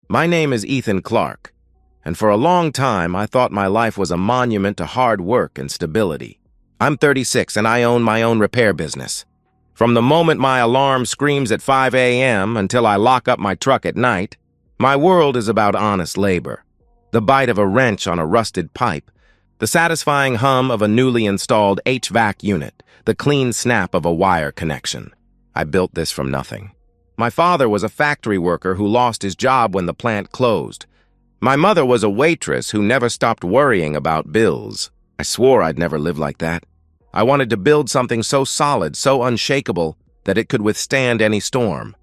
My name is Ethan Clark, and for a long time I thought my life was a monument to hard work and stability. I'm 36 and I own my own repair business. From the moment my alarm screams at 5 a.m. until I lock up my truck at night, my world is about honest labor. The bite of a wrench on a rusted pipe, the satisfying hum of a newly installed HVAC unit, the clean snap of a wire connection. I built this from nothing. My father was a factory worker who lost his job when the plant closed. My mother was a waitress who never stopped worrying about bills. I swore I'd never live like that. I wanted to build something so solid, so unshakable, that it could withstand any storm.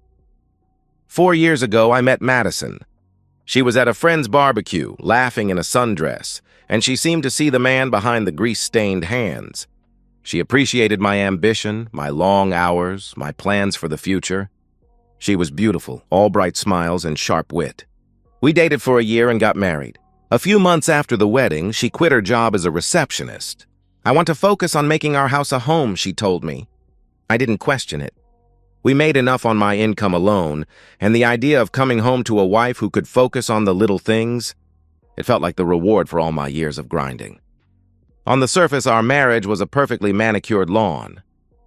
4 years ago, I met Madison. She was at a friend's barbecue, laughing in a sundress, and she seemed to see the man behind the grease-stained hands. She appreciated my ambition, my long hours, my plans for the future. She was beautiful, all bright smiles and sharp wit. We dated for a year and got married. A few months after the wedding, she quit her job as a receptionist. "I want to focus on making our house a home," she told me. I didn't question it. We made enough on my income alone, and the idea of coming home to a wife who could focus on the little things, it felt like the reward for all my years of grinding. On the surface, our marriage was a perfectly manicured lawn.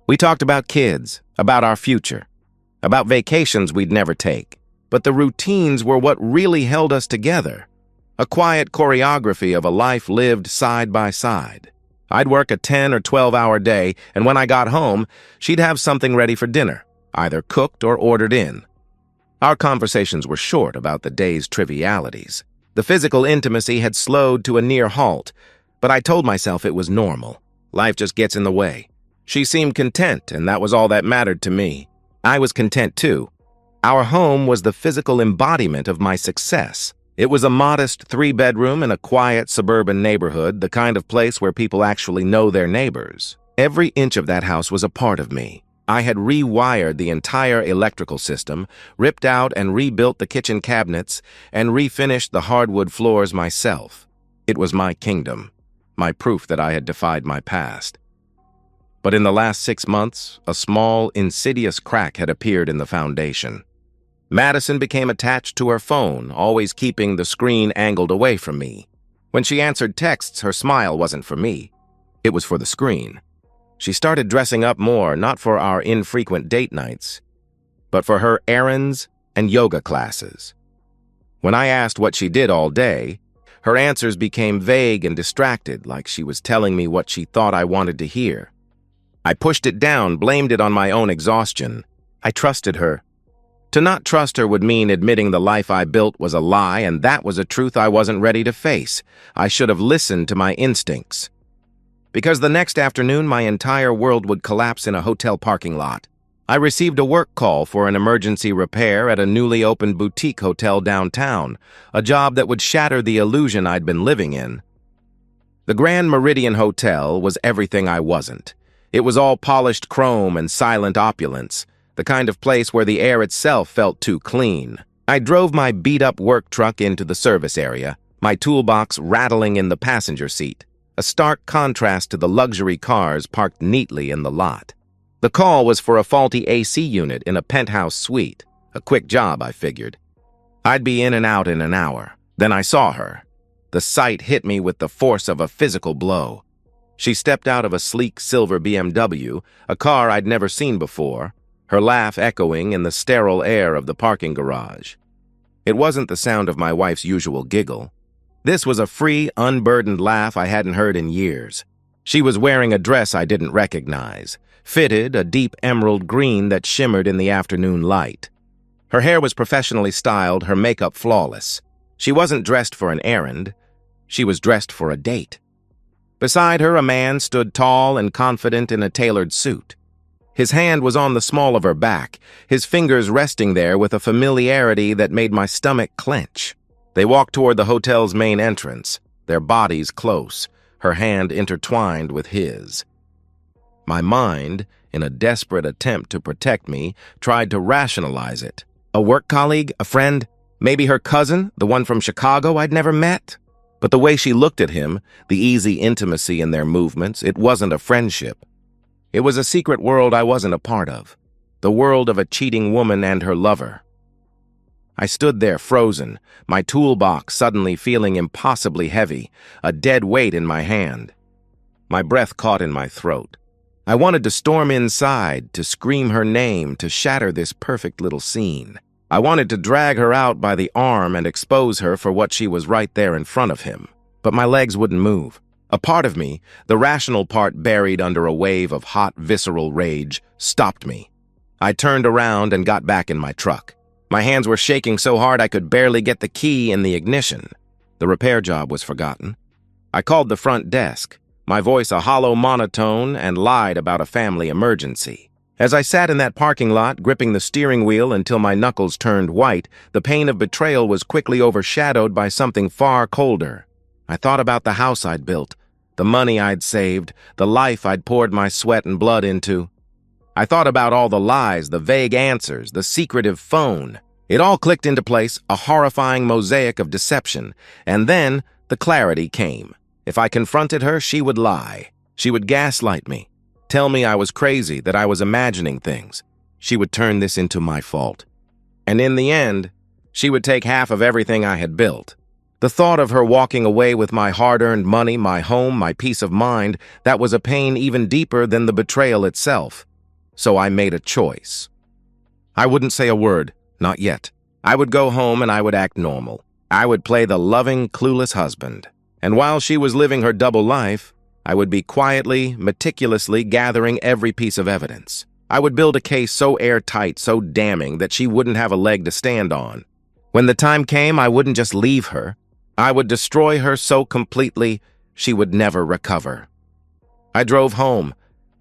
We talked about kids, about our future, about vacations we'd never take. But the routines were what really held us together. A quiet choreography of a life lived side by side. I'd work a 10 or 12-hour day, and when I got home, she'd have something ready for dinner, either cooked or ordered in. Our conversations were short about the day's trivialities. The physical intimacy had slowed to a near halt, but I told myself it was normal. Life just gets in the way. She seemed content, and that was all that mattered to me. I was content too. Our home was the physical embodiment of my success. It was a modest 3-bedroom in a quiet suburban neighborhood, the kind of place where people actually know their neighbors. Every inch of that house was a part of me. I had rewired the entire electrical system, ripped out and rebuilt the kitchen cabinets, and refinished the hardwood floors myself. It was my kingdom, my proof that I had defied my past. But in the last 6 months, a small, insidious crack had appeared in the foundation. Madison became attached to her phone, always keeping the screen angled away from me. When she answered texts, her smile wasn't for me. It was for the screen. She started dressing up more, not for our infrequent date nights, but for her errands and yoga classes. When I asked what she did all day, her answers became vague and distracted, like she was telling me what she thought I wanted to hear. I pushed it down, blamed it on my own exhaustion. I trusted her. To not trust her would mean admitting the life I built was a lie, and that was a truth I wasn't ready to face. I should have listened to my instincts. Because the next afternoon, my entire world would collapse in a hotel parking lot. I received a work call for an emergency repair at a newly opened boutique hotel downtown, a job that would shatter the illusion I'd been living in. The Grand Meridian Hotel was everything I wasn't. It was all polished chrome and silent opulence, the kind of place where the air itself felt too clean. I drove my beat-up work truck into the service area, my toolbox rattling in the passenger seat, a stark contrast to the luxury cars parked neatly in the lot. The call was for a faulty AC unit in a penthouse suite. A quick job, I figured. I'd be in and out in an hour. Then I saw her. The sight hit me with the force of a physical blow. She stepped out of a sleek silver BMW, a car I'd never seen before, her laugh echoing in the sterile air of the parking garage. It wasn't the sound of my wife's usual giggle. This was a free, unburdened laugh I hadn't heard in years. She was wearing a dress I didn't recognize, fitted a deep emerald green that shimmered in the afternoon light. Her hair was professionally styled, her makeup flawless. She wasn't dressed for an errand. She was dressed for a date. Beside her, a man stood tall and confident in a tailored suit. His hand was on the small of her back, his fingers resting there with a familiarity that made my stomach clench. They walked toward the hotel's main entrance, their bodies close, her hand intertwined with his. My mind, in a desperate attempt to protect me, tried to rationalize it. A work colleague, a friend, maybe her cousin, the one from Chicago I'd never met? But the way she looked at him, the easy intimacy in their movements, it wasn't a friendship. It was a secret world I wasn't a part of, the world of a cheating woman and her lover. I stood there frozen, my toolbox suddenly feeling impossibly heavy, a dead weight in my hand. My breath caught in my throat. I wanted to storm inside, to scream her name, to shatter this perfect little scene. I wanted to drag her out by the arm and expose her for what she was right there in front of him. But my legs wouldn't move. A part of me, the rational part buried under a wave of hot, visceral rage, stopped me. I turned around and got back in my truck. My hands were shaking so hard I could barely get the key in the ignition. The repair job was forgotten. I called the front desk, my voice a hollow monotone, and lied about a family emergency. As I sat in that parking lot, gripping the steering wheel until my knuckles turned white, the pain of betrayal was quickly overshadowed by something far colder. I thought about the house I'd built, the money I'd saved, the life I'd poured my sweat and blood into. I thought about all the lies, the vague answers, the secretive phone. It all clicked into place, a horrifying mosaic of deception. And then the clarity came. If I confronted her, she would lie. She would gaslight me. Tell me I was crazy, that I was imagining things. She would turn this into my fault. And in the end, she would take half of everything I had built. The thought of her walking away with my hard-earned money, my home, my peace of mind, that was a pain even deeper than the betrayal itself. So I made a choice. I wouldn't say a word, not yet. I would go home and I would act normal. I would play the loving, clueless husband. And while she was living her double life, I would be quietly, meticulously gathering every piece of evidence. I would build a case so airtight, so damning, that she wouldn't have a leg to stand on. When the time came, I wouldn't just leave her. I would destroy her so completely, she would never recover. I drove home,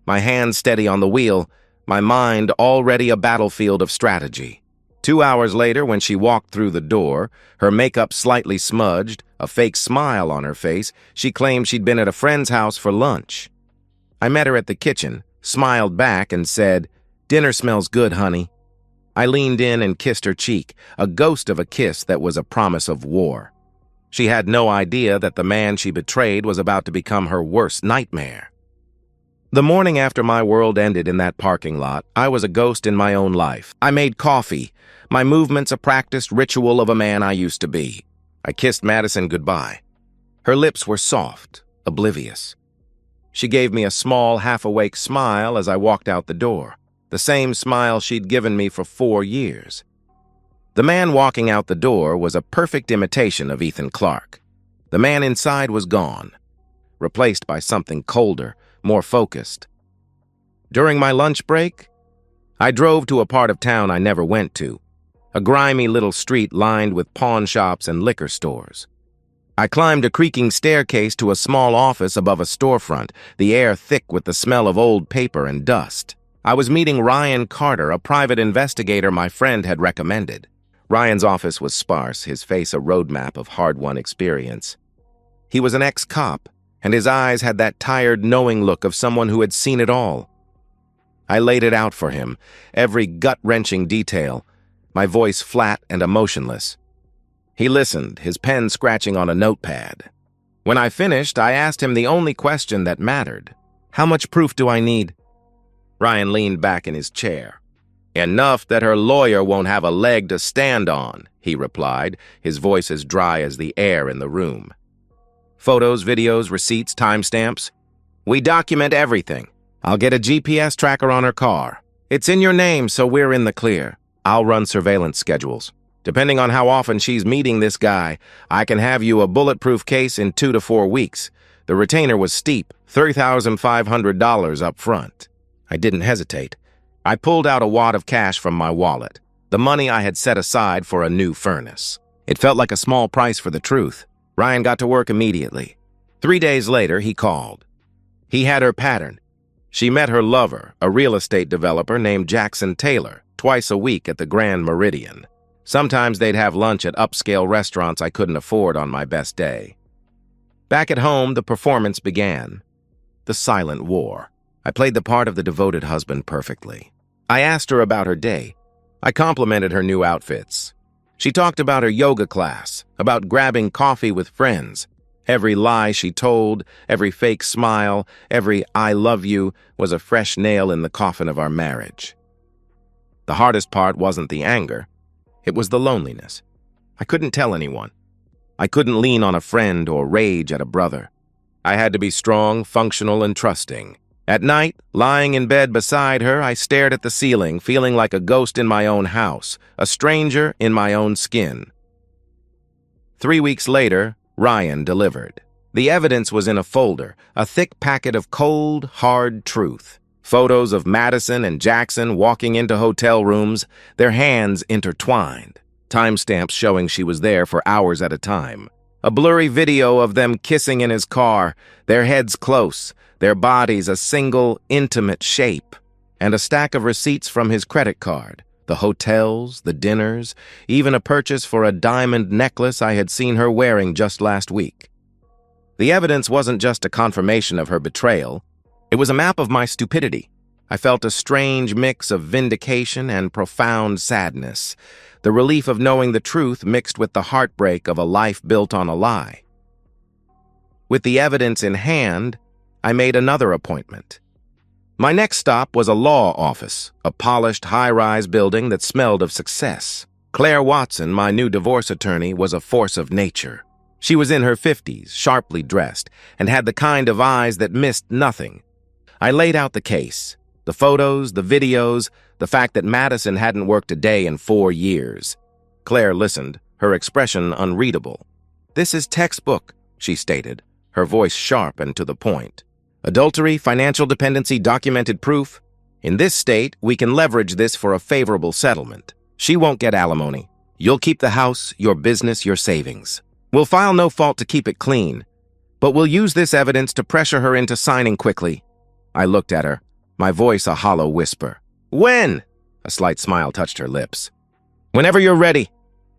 my hands steady on the wheel, my mind already a battlefield of strategy. 2 hours later, when she walked through the door, her makeup slightly smudged, a fake smile on her face, she claimed she'd been at a friend's house for lunch. I met her at the kitchen, smiled back, and said, "Dinner smells good, honey." I leaned in and kissed her cheek, a ghost of a kiss that was a promise of war. She had no idea that the man she betrayed was about to become her worst nightmare. The morning after my world ended in that parking lot, I was a ghost in my own life. I made coffee, my movements a practiced ritual of a man I used to be. I kissed Madison goodbye. Her lips were soft, oblivious. She gave me a small, half-awake smile as I walked out the door, the same smile she'd given me for 4 years. The man walking out the door was a perfect imitation of Ethan Clark. The man inside was gone, replaced by something colder, more focused. During my lunch break, I drove to a part of town I never went to, a grimy little street lined with pawn shops and liquor stores. I climbed a creaking staircase to a small office above a storefront, the air thick with the smell of old paper and dust. I was meeting Ryan Carter, a private investigator my friend had recommended. Ryan's office was sparse, his face a roadmap of hard-won experience. He was an ex-cop, and his eyes had that tired, knowing look of someone who had seen it all. I laid it out for him, every gut-wrenching detail, my voice flat and emotionless. He listened, his pen scratching on a notepad. When I finished, I asked him the only question that mattered. "How much proof do I need?" Ryan leaned back in his chair. "Enough that her lawyer won't have a leg to stand on," he replied, his voice as dry as the air in the room. "Photos, videos, receipts, timestamps? We document everything. I'll get a GPS tracker on her car. It's in your name, so we're in the clear. I'll run surveillance schedules. Depending on how often she's meeting this guy, I can have you a bulletproof case in 2 to 4 weeks. The retainer was steep, $3,500 up front." I didn't hesitate. I pulled out a wad of cash from my wallet, the money I had set aside for a new furnace. It felt like a small price for the truth. Ryan got to work immediately. 3 days later, he called. He had her pattern. She met her lover, a real estate developer named Jackson Taylor, twice a week at the Grand Meridian. Sometimes they'd have lunch at upscale restaurants I couldn't afford on my best day. Back at home, the performance began. The silent war. I played the part of the devoted husband perfectly. I asked her about her day. I complimented her new outfits. She talked about her yoga class, about grabbing coffee with friends. Every lie she told, every fake smile, every "I love you" was a fresh nail in the coffin of our marriage. The hardest part wasn't the anger. It was the loneliness. I couldn't tell anyone. I couldn't lean on a friend or rage at a brother. I had to be strong, functional, and trusting. At night, lying in bed beside her, I stared at the ceiling, feeling like a ghost in my own house, a stranger in my own skin. 3 weeks later, Ryan delivered. The evidence was in a folder, a thick packet of cold, hard truth. Photos of Madison and Jackson walking into hotel rooms, their hands intertwined. Timestamps showing she was there for hours at a time. A blurry video of them kissing in his car, their heads close, their bodies a single, intimate shape. And a stack of receipts from his credit card. The hotels, the dinners, even a purchase for a diamond necklace I had seen her wearing just last week. The evidence wasn't just a confirmation of her betrayal. It was a map of my stupidity. I felt a strange mix of vindication and profound sadness, the relief of knowing the truth mixed with the heartbreak of a life built on a lie. With the evidence in hand, I made another appointment. My next stop was a law office, a polished high-rise building that smelled of success. Claire Watson, my new divorce attorney, was a force of nature. She was in her 50s, sharply dressed, and had the kind of eyes that missed nothing. I laid out the case, the photos, the videos, the fact that Madison hadn't worked a day in 4 years. Claire listened, her expression unreadable. "This is textbook," she stated, her voice sharp and to the point. "Adultery, financial dependency, documented proof. In this state, we can leverage this for a favorable settlement. She won't get alimony. You'll keep the house, your business, your savings. We'll file no fault to keep it clean, but we'll use this evidence to pressure her into signing quickly." I looked at her, my voice a hollow whisper. "When?" A slight smile touched her lips. "Whenever you're ready.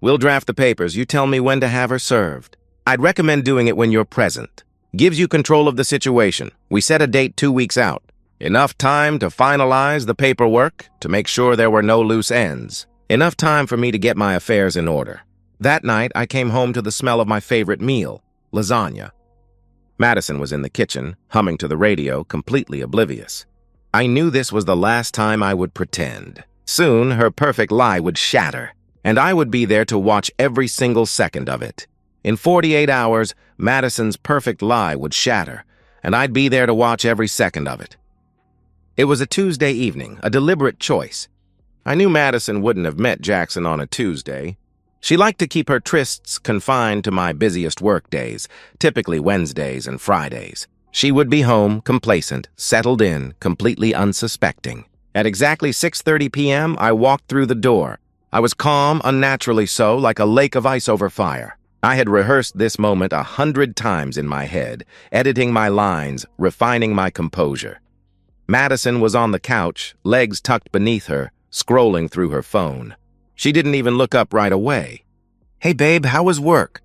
We'll draft the papers. You tell me when to have her served. I'd recommend doing it when you're present. Gives you control of the situation. We set a date 2 weeks out. Enough time to finalize the paperwork, to make sure there were no loose ends. Enough time for me to get my affairs in order." That night, I came home to the smell of my favorite meal, lasagna. Madison was in the kitchen, humming to the radio, completely oblivious. I knew this was the last time I would pretend. Soon, her perfect lie would shatter, and I would be there to watch every single second of it. In 48 hours, Madison's perfect lie would shatter, and I'd be there to watch every second of it. It was a Tuesday evening, a deliberate choice. I knew Madison wouldn't have met Jackson on a Tuesday. She liked to keep her trysts confined to my busiest work days, typically Wednesdays and Fridays. She would be home, complacent, settled in, completely unsuspecting. At exactly 6:30 p.m., I walked through the door. I was calm, unnaturally so, like a lake of ice over fire. I had rehearsed this moment 100 times in my head, editing my lines, refining my composure. Madison was on the couch, legs tucked beneath her, scrolling through her phone. She didn't even look up right away. "Hey, babe, how was work?"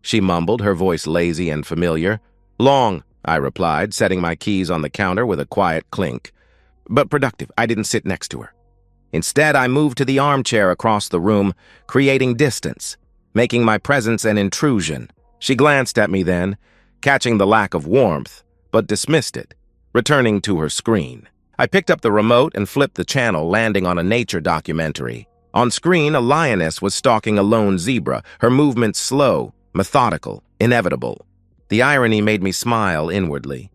she mumbled, her voice lazy and familiar. "Long," I replied, setting my keys on the counter with a quiet clink. "But productive." I didn't sit next to her. Instead, I moved to the armchair across the room, creating distance, making my presence an intrusion. She glanced at me then, catching the lack of warmth, but dismissed it, returning to her screen. I picked up the remote and flipped the channel, landing on a nature documentary. On screen, a lioness was stalking a lone zebra, her movements slow, methodical, inevitable. The irony made me smile inwardly.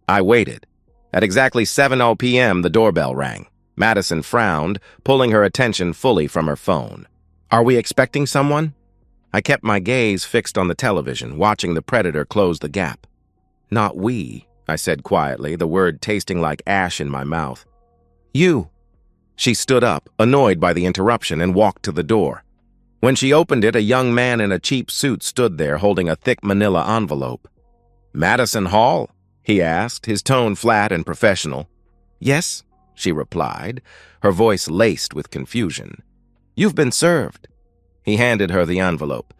I waited. At exactly 7:00 p.m., the doorbell rang. Madison frowned, pulling her attention fully from her phone. "Are we expecting someone?" I kept my gaze fixed on the television, watching the predator close the gap. "Not we," I said quietly, the word tasting like ash in my mouth. "You." She stood up, annoyed by the interruption, and walked to the door. When she opened it, a young man in a cheap suit stood there holding a thick manila envelope. "Madison Hall?" he asked, his tone flat and professional. "Yes," she replied, her voice laced with confusion. "You've been served." He handed her the envelope,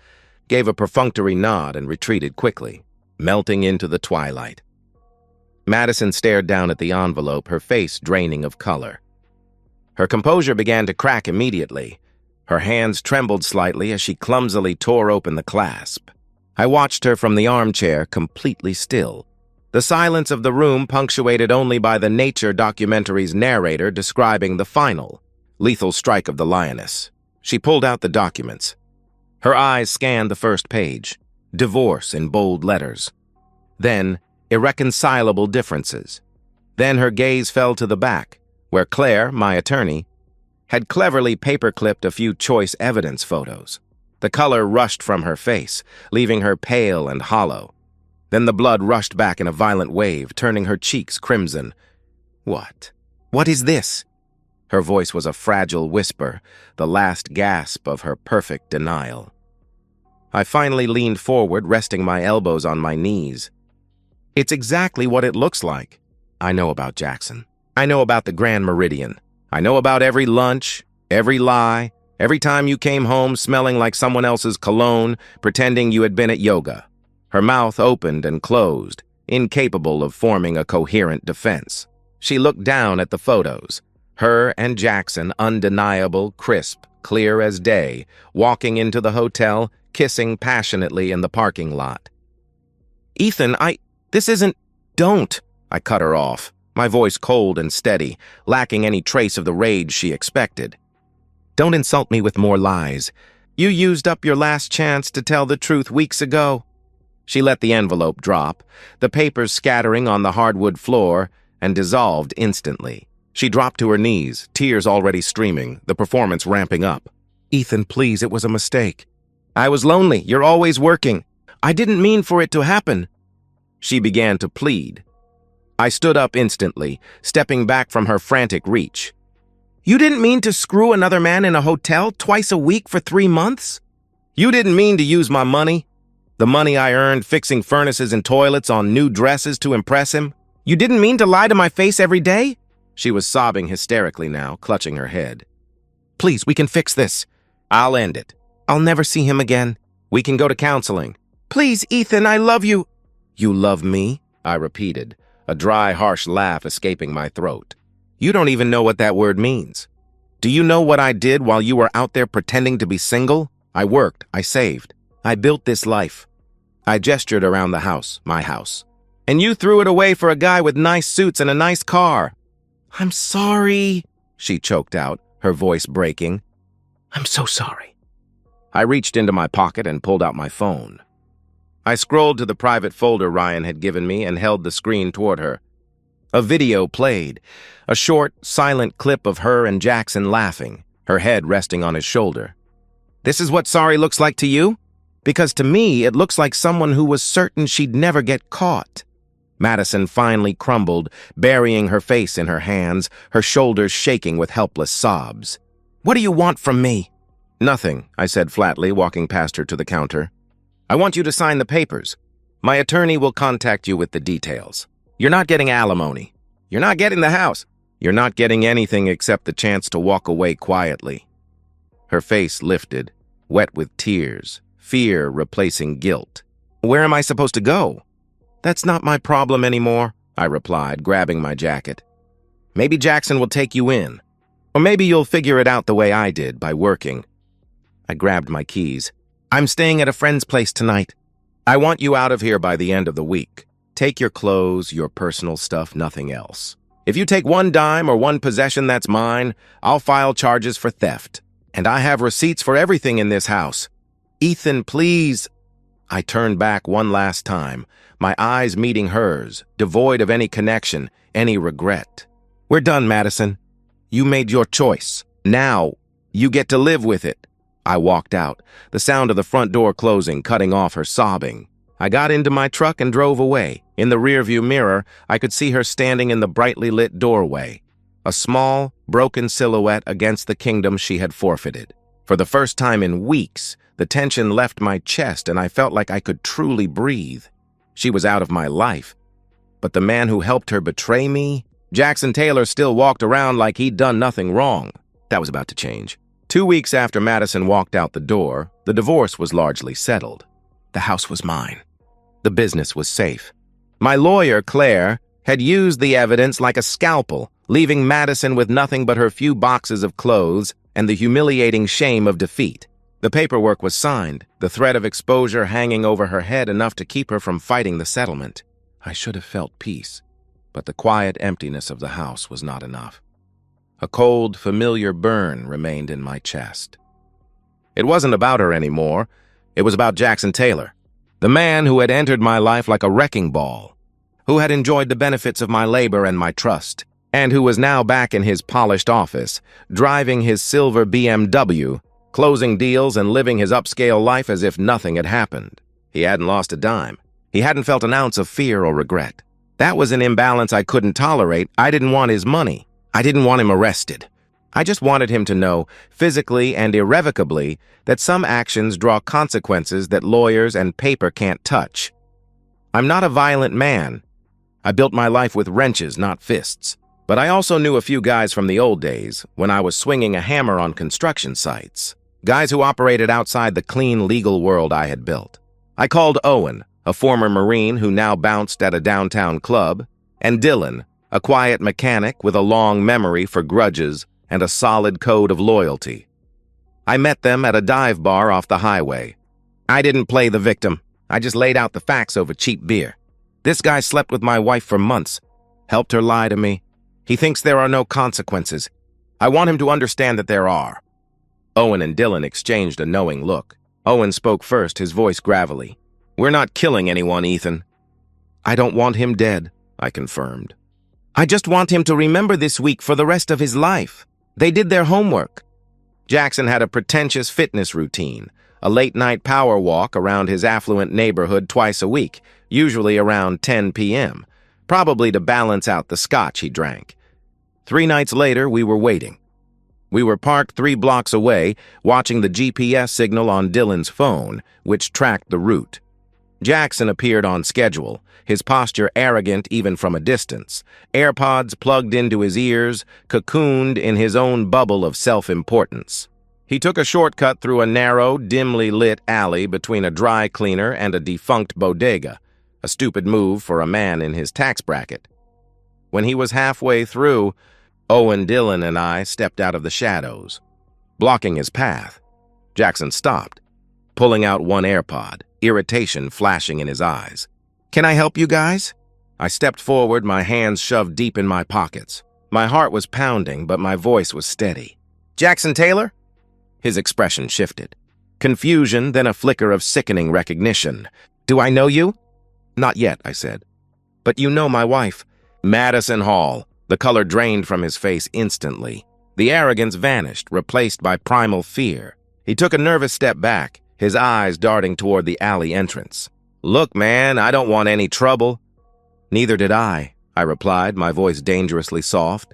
gave a perfunctory nod, and retreated quickly, melting into the twilight. Madison stared down at the envelope, her face draining of color. Her composure began to crack immediately. Her hands trembled slightly as she clumsily tore open the clasp. I watched her from the armchair, completely still. The silence of the room punctuated only by the nature documentary's narrator describing the final, lethal strike of the lioness. She pulled out the documents. Her eyes scanned the first page. Divorce in bold letters. Then, irreconcilable differences. Then her gaze fell to the back, where Claire, my attorney, had cleverly paper-clipped a few choice evidence photos. The color rushed from her face, leaving her pale and hollow. Then the blood rushed back in a violent wave, turning her cheeks crimson. What? What is this? Her voice was a fragile whisper, the last gasp of her perfect denial. I finally leaned forward, resting my elbows on my knees. It's exactly what it looks like. I know about Jackson. I know about the Grand Meridian. I know about every lunch, every lie, every time you came home smelling like someone else's cologne, pretending you had been at yoga. Her mouth opened and closed, incapable of forming a coherent defense. She looked down at the photos. Her and Jackson, undeniable, crisp, clear as day, walking into the hotel, kissing passionately in the parking lot. Ethan, this isn't... Don't! I cut her off, my voice cold and steady, lacking any trace of the rage she expected. Don't insult me with more lies. You used up your last chance to tell the truth weeks ago. She let the envelope drop, the papers scattering on the hardwood floor, and dissolved instantly. She dropped to her knees, tears already streaming, the performance ramping up. Ethan, please, it was a mistake. I was lonely. You're always working. I didn't mean for it to happen. She began to plead. I stood up instantly, stepping back from her frantic reach. You didn't mean to screw another man in a hotel twice a week for 3 months? You didn't mean to use my money? The money I earned fixing furnaces and toilets on new dresses to impress him? You didn't mean to lie to my face every day? She was sobbing hysterically now, clutching her head. Please, we can fix this. I'll end it. I'll never see him again. We can go to counseling. Please, Ethan, I love you. You love me? I repeated, a dry, harsh laugh escaping my throat. You don't even know what that word means. Do you know what I did while you were out there pretending to be single? I worked, I saved, I built this life. I gestured around the house, my house. And you threw it away for a guy with nice suits and a nice car. I'm sorry, she choked out, her voice breaking. I'm so sorry. I reached into my pocket and pulled out my phone. I scrolled to the private folder Ryan had given me and held the screen toward her. A video played, a short, silent clip of her and Jackson laughing, her head resting on his shoulder. This is what sorry looks like to you? Because to me, it looks like someone who was certain she'd never get caught. Madison finally crumbled, burying her face in her hands, her shoulders shaking with helpless sobs. What do you want from me? Nothing, I said flatly, walking past her to the counter. I want you to sign the papers. My attorney will contact you with the details. You're not getting alimony. You're not getting the house. You're not getting anything except the chance to walk away quietly. Her face lifted, wet with tears, fear replacing guilt. Where am I supposed to go? That's not my problem anymore, I replied, grabbing my jacket. Maybe Jackson will take you in. Or maybe you'll figure it out the way I did, by working. I grabbed my keys. I'm staying at a friend's place tonight. I want you out of here by the end of the week. Take your clothes, your personal stuff, nothing else. If you take one dime or one possession that's mine, I'll file charges for theft. And I have receipts for everything in this house. Ethan, please. I turned back one last time, my eyes meeting hers, devoid of any connection, any regret. We're done, Madison. You made your choice. Now, you get to live with it. I walked out, the sound of the front door closing, cutting off her sobbing. I got into my truck and drove away. In the rearview mirror, I could see her standing in the brightly lit doorway, a small, broken silhouette against the kingdom she had forfeited. For the first time in weeks, the tension left my chest and I felt like I could truly breathe. She was out of my life. But the man who helped her betray me, Jackson Taylor, still walked around like he'd done nothing wrong. That was about to change. 2 weeks after Madison walked out the door, the divorce was largely settled. The house was mine. The business was safe. My lawyer, Claire, had used the evidence like a scalpel, leaving Madison with nothing but her few boxes of clothes and the humiliating shame of defeat. The paperwork was signed, the threat of exposure hanging over her head enough to keep her from fighting the settlement. I should have felt peace, but the quiet emptiness of the house was not enough. A cold, familiar burn remained in my chest. It wasn't about her anymore. It was about Jackson Taylor, the man who had entered my life like a wrecking ball, who had enjoyed the benefits of my labor and my trust, and who was now back in his polished office, driving his silver BMW, closing deals and living his upscale life as if nothing had happened. He hadn't lost a dime. He hadn't felt an ounce of fear or regret. That was an imbalance I couldn't tolerate. I didn't want his money. I didn't want him arrested. I just wanted him to know, physically and irrevocably, that some actions draw consequences that lawyers and paper can't touch. I'm not a violent man. I built my life with wrenches, not fists. But I also knew a few guys from the old days, when I was swinging a hammer on construction sites. Guys who operated outside the clean, legal world I had built. I called Owen, a former Marine who now bounced at a downtown club, and Dylan, a quiet mechanic with a long memory for grudges and a solid code of loyalty. I met them at a dive bar off the highway. I didn't play the victim. I just laid out the facts over cheap beer. This guy slept with my wife for months, helped her lie to me. He thinks there are no consequences. I want him to understand that there are. Owen and Dylan exchanged a knowing look. Owen spoke first, his voice gravelly. We're not killing anyone, Ethan. I don't want him dead, I confirmed. I just want him to remember this week for the rest of his life. They did their homework. Jackson had a pretentious fitness routine, a late-night power walk around his affluent neighborhood twice a week, usually around 10 p.m., probably to balance out the scotch he drank. 3 nights later, we were waiting. We were parked 3 blocks away, watching the GPS signal on Dylan's phone, which tracked the route. Jackson appeared on schedule, his posture arrogant even from a distance, AirPods plugged into his ears, cocooned in his own bubble of self-importance. He took a shortcut through a narrow, dimly lit alley between a dry cleaner and a defunct bodega, a stupid move for a man in his tax bracket. When he was halfway through, Owen, Dylan, and I stepped out of the shadows. Blocking his path, Jackson stopped, pulling out one AirPod, irritation flashing in his eyes. Can I help you guys? I stepped forward, my hands shoved deep in my pockets. My heart was pounding, but my voice was steady. Jackson Taylor? His expression shifted. Confusion, then a flicker of sickening recognition. Do I know you? Not yet, I said. But you know my wife. Madison Hall. The color drained from his face instantly. The arrogance vanished, replaced by primal fear. He took a nervous step back, his eyes darting toward the alley entrance. Look, man, I don't want any trouble. Neither did I replied, my voice dangerously soft.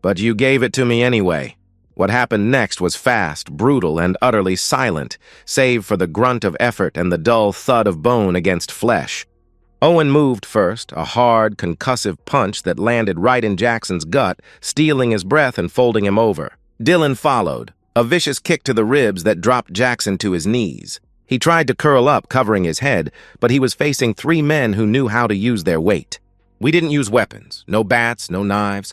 But you gave it to me anyway. What happened next was fast, brutal, and utterly silent, save for the grunt of effort and the dull thud of bone against flesh. Owen moved first, a hard, concussive punch that landed right in Jackson's gut, stealing his breath and folding him over. Dylan followed, a vicious kick to the ribs that dropped Jackson to his knees. He tried to curl up, covering his head, but he was facing 3 men who knew how to use their weight. We didn't use weapons, no bats, no knives.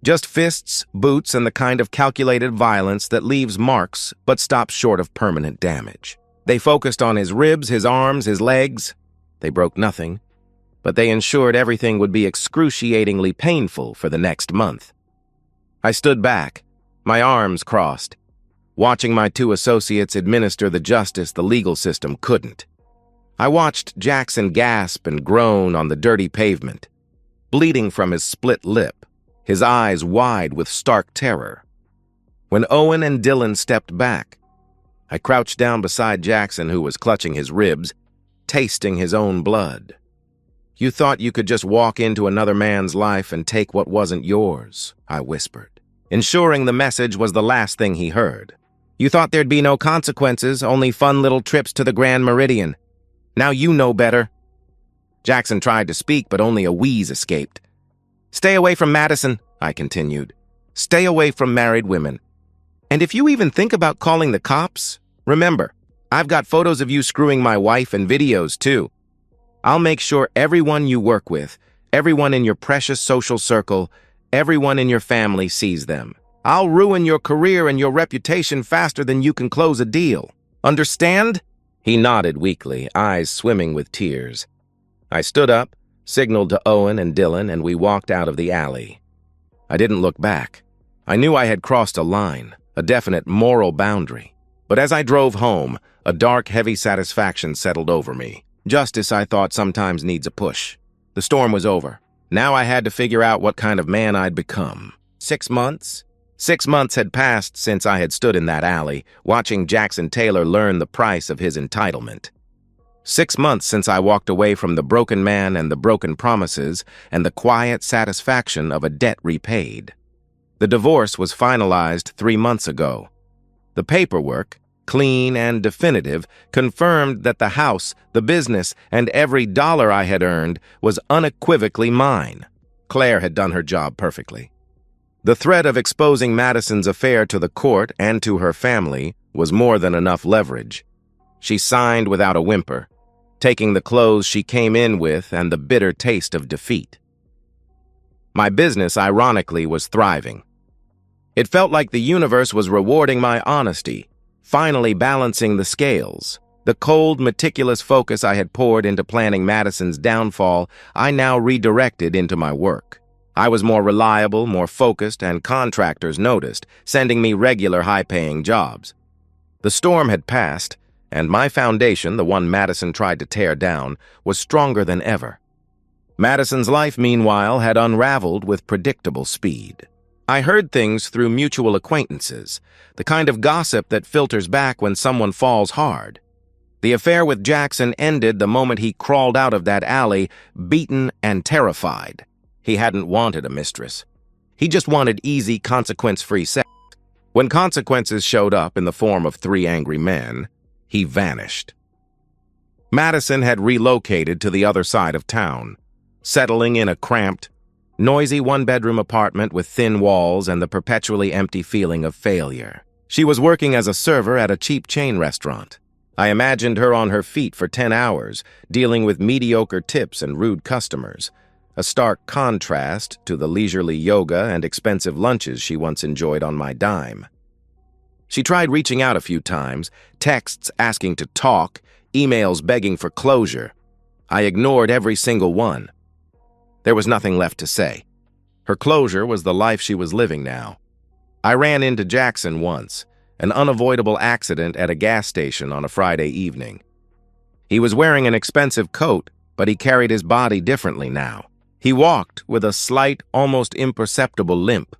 Just fists, boots, and the kind of calculated violence that leaves marks but stops short of permanent damage. They focused on his ribs, his arms, his legs. They broke nothing, but they ensured everything would be excruciatingly painful for the next month. I stood back, my arms crossed, watching my 2 associates administer the justice the legal system couldn't. I watched Jackson gasp and groan on the dirty pavement, bleeding from his split lip, his eyes wide with stark terror. When Owen and Dylan stepped back, I crouched down beside Jackson, who was clutching his ribs, tasting his own blood. You thought you could just walk into another man's life and take what wasn't yours, I whispered, ensuring the message was the last thing he heard. You thought there'd be no consequences, only fun little trips to the Grand Meridian. Now you know better. Jackson tried to speak, but only a wheeze escaped. Stay away from Madison, I continued. Stay away from married women. And if you even think about calling the cops, remember, I've got photos of you screwing my wife and videos too. I'll make sure everyone you work with, everyone in your precious social circle, everyone in your family sees them. I'll ruin your career and your reputation faster than you can close a deal. Understand? He nodded weakly, eyes swimming with tears. I stood up, signaled to Owen and Dylan, and we walked out of the alley. I didn't look back. I knew I had crossed a line, a definite moral boundary. But as I drove home, a dark, heavy satisfaction settled over me. Justice, I thought, sometimes needs a push. The storm was over. Now I had to figure out what kind of man I'd become. 6 months? 6 months had passed since I had stood in that alley, watching Jackson Taylor learn the price of his entitlement. 6 months since I walked away from the broken man and the broken promises and the quiet satisfaction of a debt repaid. The divorce was finalized 3 months ago. The paperwork, clean and definitive, confirmed that the house, the business, and every dollar I had earned was unequivocally mine. Claire had done her job perfectly. The threat of exposing Madison's affair to the court and to her family was more than enough leverage. She signed without a whimper, taking the clothes she came in with and the bitter taste of defeat. My business, ironically, was thriving. It felt like the universe was rewarding my honesty, finally balancing the scales. The cold, meticulous focus I had poured into planning Madison's downfall, I now redirected into my work. I was more reliable, more focused, and contractors noticed, sending me regular high-paying jobs. The storm had passed, and my foundation, the one Madison tried to tear down, was stronger than ever. Madison's life, meanwhile, had unraveled with predictable speed. I heard things through mutual acquaintances, the kind of gossip that filters back when someone falls hard. The affair with Jackson ended the moment he crawled out of that alley, beaten and terrified. He hadn't wanted a mistress. He just wanted easy, consequence-free sex. When consequences showed up in the form of 3 angry men, he vanished. Madison had relocated to the other side of town, settling in a cramped, noisy one-bedroom apartment with thin walls and the perpetually empty feeling of failure. She was working as a server at a cheap chain restaurant. I imagined her on her feet for 10 hours, dealing with mediocre tips and rude customers, a stark contrast to the leisurely yoga and expensive lunches she once enjoyed on my dime. She tried reaching out a few times, texts asking to talk, emails begging for closure. I ignored every single one. There was nothing left to say. Her closure was the life she was living now. I ran into Jackson once, an unavoidable accident at a gas station on a Friday evening. He was wearing an expensive coat, but he carried his body differently now. He walked with a slight, almost imperceptible limp,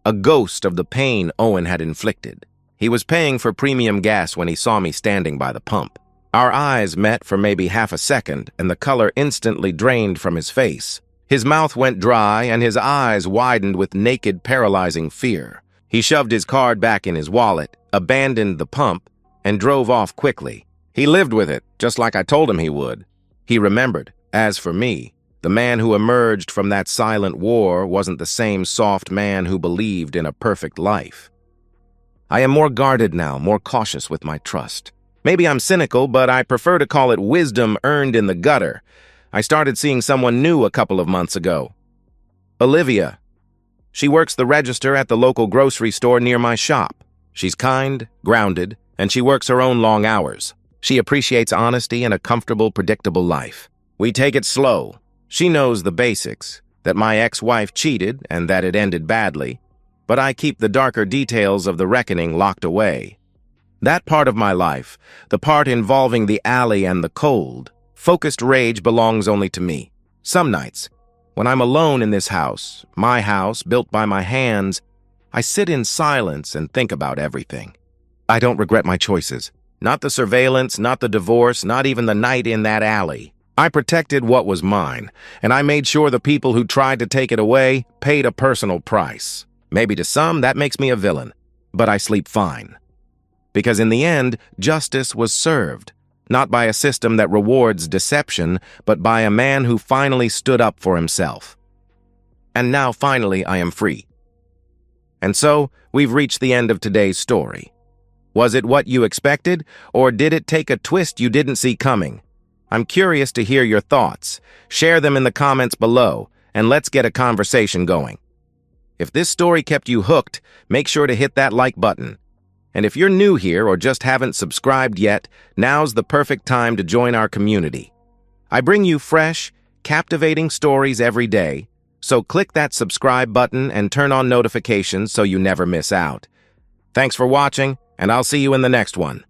a ghost of the pain Owen had inflicted. He was paying for premium gas when he saw me standing by the pump. Our eyes met for maybe half a second, and the color instantly drained from his face. His mouth went dry, and his eyes widened with naked, paralyzing fear. He shoved his card back in his wallet, abandoned the pump, and drove off quickly. He lived with it, just like I told him he would. He remembered. As for me, the man who emerged from that silent war wasn't the same soft man who believed in a perfect life. I am more guarded now, more cautious with my trust. Maybe I'm cynical, but I prefer to call it wisdom earned in the gutter. I started seeing someone new a couple of months ago. Olivia. She works the register at the local grocery store near my shop. She's kind, grounded, and she works her own long hours. She appreciates honesty and a comfortable, predictable life. We take it slow. She knows the basics, that my ex-wife cheated and that it ended badly, but I keep the darker details of the reckoning locked away. That part of my life, the part involving the alley and the cold, focused rage belongs only to me. Some nights, when I'm alone in this house, my house, built by my hands, I sit in silence and think about everything. I don't regret my choices. Not the surveillance, not the divorce, not even the night in that alley. I protected what was mine, and I made sure the people who tried to take it away paid a personal price. Maybe to some, that makes me a villain, but I sleep fine. Because in the end, justice was served. Not by a system that rewards deception, but by a man who finally stood up for himself. And now, finally, I am free. And so, we've reached the end of today's story. Was it what you expected, or did it take a twist you didn't see coming? I'm curious to hear your thoughts. Share them in the comments below, and let's get a conversation going. If this story kept you hooked, make sure to hit that like button. And if you're new here or just haven't subscribed yet, now's the perfect time to join our community. I bring you fresh, captivating stories every day, so click that subscribe button and turn on notifications so you never miss out. Thanks for watching, and I'll see you in the next one.